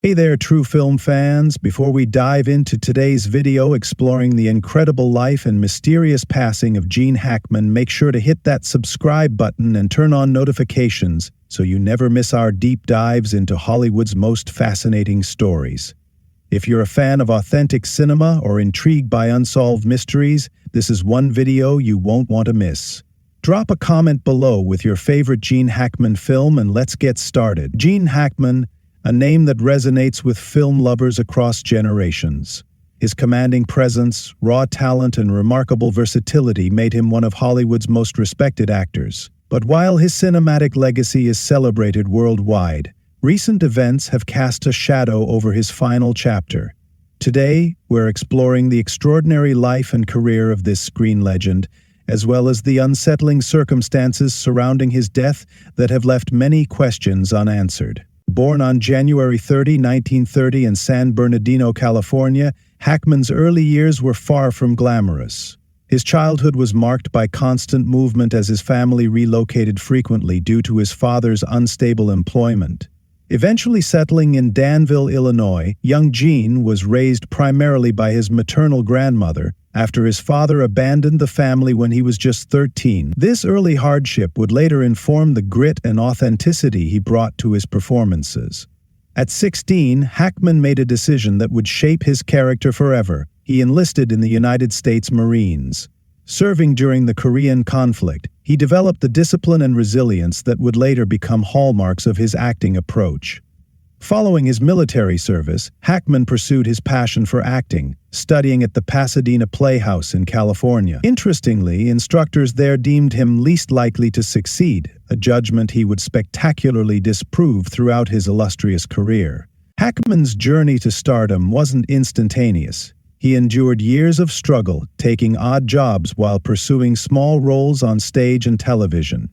Hey there, true film fans. Before we dive into today's video exploring the incredible life and mysterious passing of Gene Hackman, make sure to hit that subscribe button and turn on notifications so you never miss our deep dives into Hollywood's most fascinating stories. If you're a fan of authentic cinema or intrigued by unsolved mysteries, this is one video you won't want to miss. Drop a comment below with your favorite Gene Hackman film and let's get started. Gene Hackman, a name that resonates with film lovers across generations. His commanding presence, raw talent, and remarkable versatility made him one of Hollywood's most respected actors. But while his cinematic legacy is celebrated worldwide, recent events have cast a shadow over his final chapter. Today, we're exploring the extraordinary life and career of this screen legend, as well as the unsettling circumstances surrounding his death that have left many questions unanswered. Born on January 30, 1930 in San Bernardino, California, Hackman's early years were far from glamorous. His childhood was marked by constant movement as his family relocated frequently due to his father's unstable employment. Eventually settling in Danville, Illinois, young Gene was raised primarily by his maternal grandmother after his father abandoned the family when he was just 13. This early hardship would later inform the grit and authenticity he brought to his performances. At 16, Hackman made a decision that would shape his character forever. He enlisted in the United States Marines. Serving during the Korean conflict, he developed the discipline and resilience that would later become hallmarks of his acting approach. Following his military service, Hackman pursued his passion for acting, studying at the Pasadena Playhouse in California. Interestingly, instructors there deemed him least likely to succeed, a judgment he would spectacularly disprove throughout his illustrious career. Hackman's journey to stardom wasn't instantaneous. He endured years of struggle, taking odd jobs while pursuing small roles on stage and television.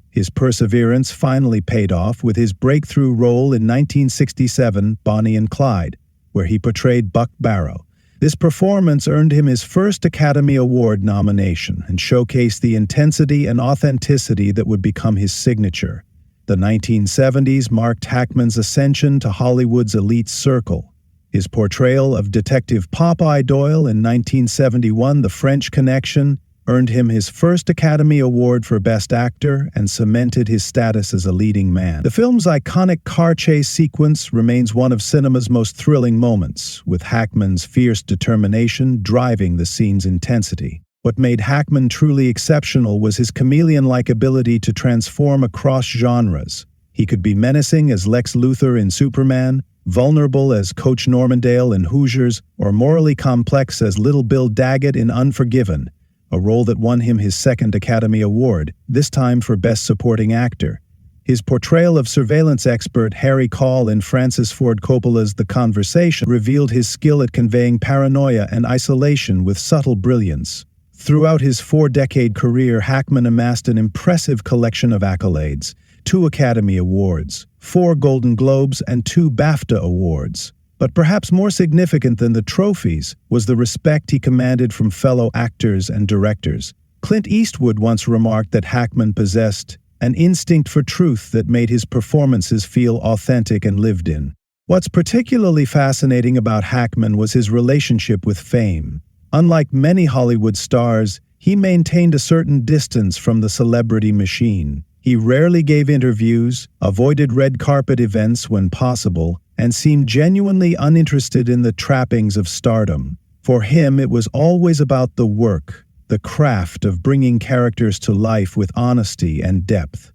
His perseverance finally paid off with his breakthrough role in 1967, Bonnie and Clyde, where he portrayed Buck Barrow. This performance earned him his first Academy Award nomination and showcased the intensity and authenticity that would become his signature. The 1970s marked Hackman's ascension to Hollywood's elite circle. His portrayal of Detective Popeye Doyle in 1971, The French Connection, earned him his first Academy Award for Best Actor and cemented his status as a leading man. The film's iconic car chase sequence remains one of cinema's most thrilling moments, with Hackman's fierce determination driving the scene's intensity. What made Hackman truly exceptional was his chameleon-like ability to transform across genres. He could be menacing as Lex Luthor in Superman, vulnerable as Coach Normandale in Hoosiers, or morally complex as Little Bill Daggett in Unforgiven, a role that won him his second Academy Award, this time for Best Supporting Actor. His portrayal of surveillance expert Harry Caul in Francis Ford Coppola's The Conversation revealed his skill at conveying paranoia and isolation with subtle brilliance. Throughout his 4-decade career, Hackman amassed an impressive collection of accolades: 2 Academy Awards, 4 Golden Globes, and 2 BAFTA Awards. But perhaps more significant than the trophies was the respect he commanded from fellow actors and directors. Clint Eastwood once remarked that Hackman possessed an instinct for truth that made his performances feel authentic and lived in. What's particularly fascinating about Hackman was his relationship with fame. Unlike many Hollywood stars, he maintained a certain distance from the celebrity machine. He rarely gave interviews, avoided red carpet events when possible, and seemed genuinely uninterested in the trappings of stardom. For him, it was always about the work, the craft of bringing characters to life with honesty and depth.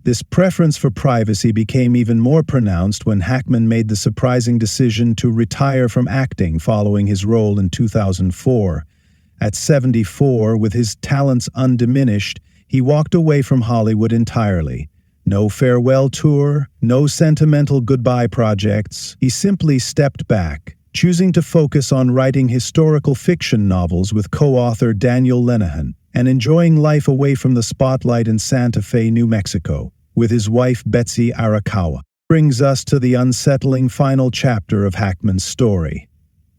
This preference for privacy became even more pronounced when Hackman made the surprising decision to retire from acting following his role in 2004. At 74, with his talents undiminished, he walked away from Hollywood entirely. No farewell tour, no sentimental goodbye projects. He simply stepped back, choosing to focus on writing historical fiction novels with co-author Daniel Lenihan and enjoying life away from the spotlight in Santa Fe, New Mexico, with his wife Betsy Arakawa. Brings us to the unsettling final chapter of Hackman's story.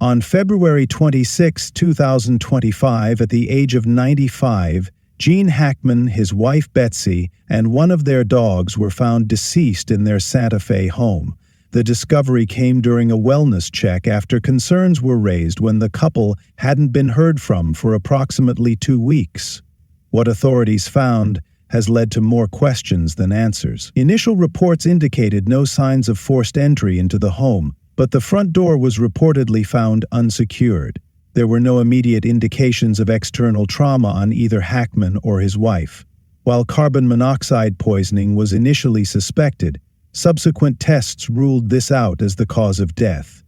On February 26, 2025, at the age of 95, Gene Hackman, his wife Betsy, and one of their dogs were found deceased in their Santa Fe home. The discovery came during a wellness check after concerns were raised when the couple hadn't been heard from for approximately 2 weeks. What authorities found has led to more questions than answers. Initial reports indicated no signs of forced entry into the home, but the front door was reportedly found unsecured. There were no immediate indications of external trauma on either Hackman or his wife. While carbon monoxide poisoning was initially suspected, subsequent tests ruled this out as the cause of death.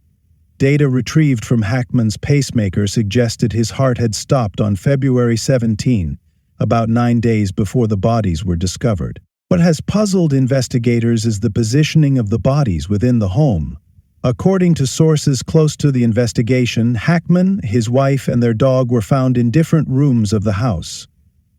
Data retrieved from Hackman's pacemaker suggested his heart had stopped on February 17, about 9 days before the bodies were discovered. What has puzzled investigators is the positioning of the bodies within the home. According to sources close to the investigation, Hackman, his wife, and their dog were found in different rooms of the house.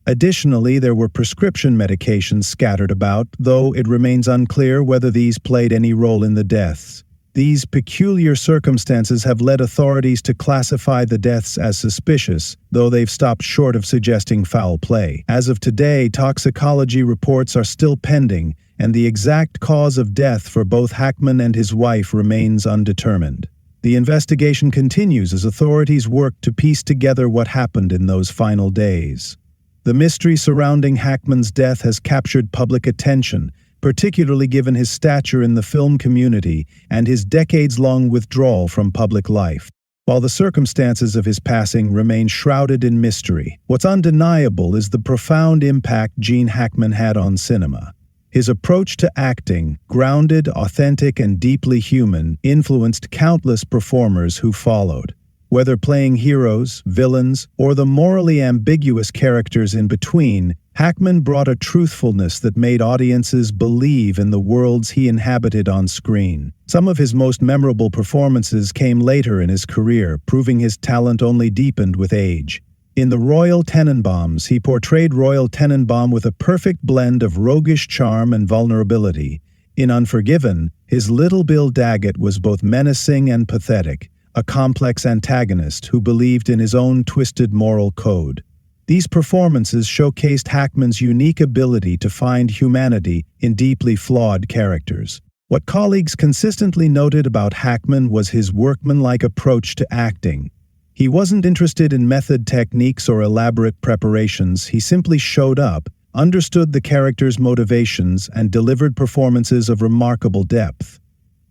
Additionally, there were prescription medications scattered about, though it remains unclear whether these played any role in the deaths. These peculiar circumstances have led authorities to classify the deaths as suspicious, though they've stopped short of suggesting foul play. As of today, toxicology reports are still pending, and the exact cause of death for both Hackman and his wife remains undetermined. The investigation continues as authorities work to piece together what happened in those final days. The mystery surrounding Hackman's death has captured public attention, particularly given his stature in the film community and his decades-long withdrawal from public life. While the circumstances of his passing remain shrouded in mystery, what's undeniable is the profound impact Gene Hackman had on cinema. His approach to acting, grounded, authentic, and deeply human, influenced countless performers who followed. Whether playing heroes, villains, or the morally ambiguous characters in between, Hackman brought a truthfulness that made audiences believe in the worlds he inhabited on screen. Some of his most memorable performances came later in his career, proving his talent only deepened with age. In The Royal Tenenbaums, he portrayed Royal Tenenbaum with a perfect blend of roguish charm and vulnerability. In Unforgiven, his Little Bill Daggett was both menacing and pathetic, a complex antagonist who believed in his own twisted moral code. These performances showcased Hackman's unique ability to find humanity in deeply flawed characters. What colleagues consistently noted about Hackman was his workmanlike approach to acting. He wasn't interested in method techniques or elaborate preparations. He simply showed up, understood the character's motivations, and delivered performances of remarkable depth.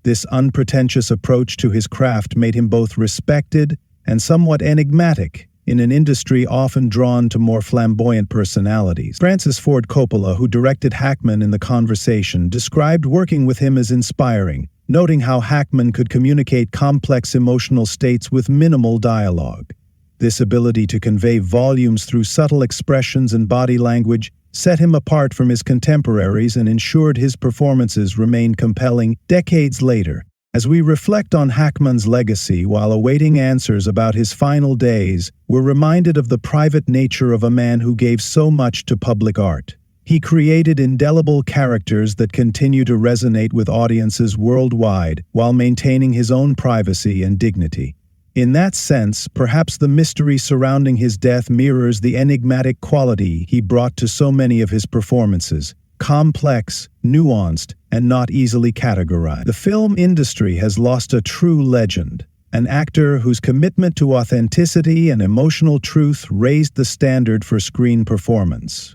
This unpretentious approach to his craft made him both respected and somewhat enigmatic in an industry often drawn to more flamboyant personalities. Francis Ford Coppola, who directed Hackman in The Conversation, described working with him as inspiring, noting how Hackman could communicate complex emotional states with minimal dialogue. This ability to convey volumes through subtle expressions and body language set him apart from his contemporaries and ensured his performances remained compelling decades later. As we reflect on Hackman's legacy while awaiting answers about his final days, we're reminded of the private nature of a man who gave so much to public art. He created indelible characters that continue to resonate with audiences worldwide while maintaining his own privacy and dignity. In that sense, perhaps the mystery surrounding his death mirrors the enigmatic quality he brought to so many of his performances. Complex, nuanced, and not easily categorized. The film industry has lost a true legend, an actor whose commitment to authenticity and emotional truth raised the standard for screen performance.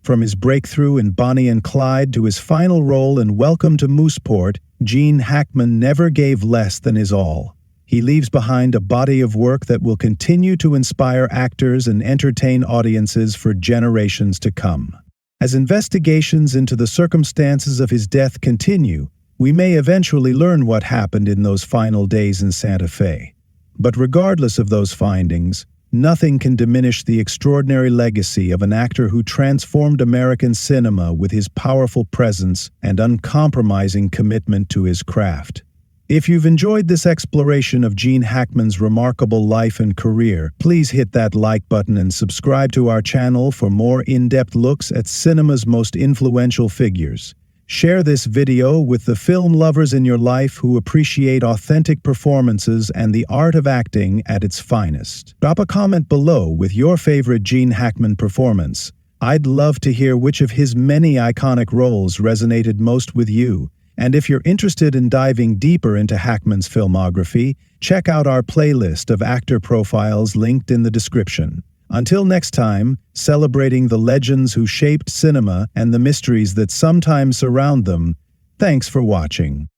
From his breakthrough in Bonnie and Clyde to his final role in Welcome to Mooseport, Gene Hackman never gave less than his all. He leaves behind a body of work that will continue to inspire actors and entertain audiences for generations to come. As investigations into the circumstances of his death continue, we may eventually learn what happened in those final days in Santa Fe. But regardless of those findings, nothing can diminish the extraordinary legacy of an actor who transformed American cinema with his powerful presence and uncompromising commitment to his craft. If you've enjoyed this exploration of Gene Hackman's remarkable life and career, please hit that like button and subscribe to our channel for more in-depth looks at cinema's most influential figures. Share this video with the film lovers in your life who appreciate authentic performances and the art of acting at its finest. Drop a comment below with your favorite Gene Hackman performance. I'd love to hear which of his many iconic roles resonated most with you. And if you're interested in diving deeper into Hackman's filmography, check out our playlist of actor profiles linked in the description. Until next time, celebrating the legends who shaped cinema and the mysteries that sometimes surround them, thanks for watching.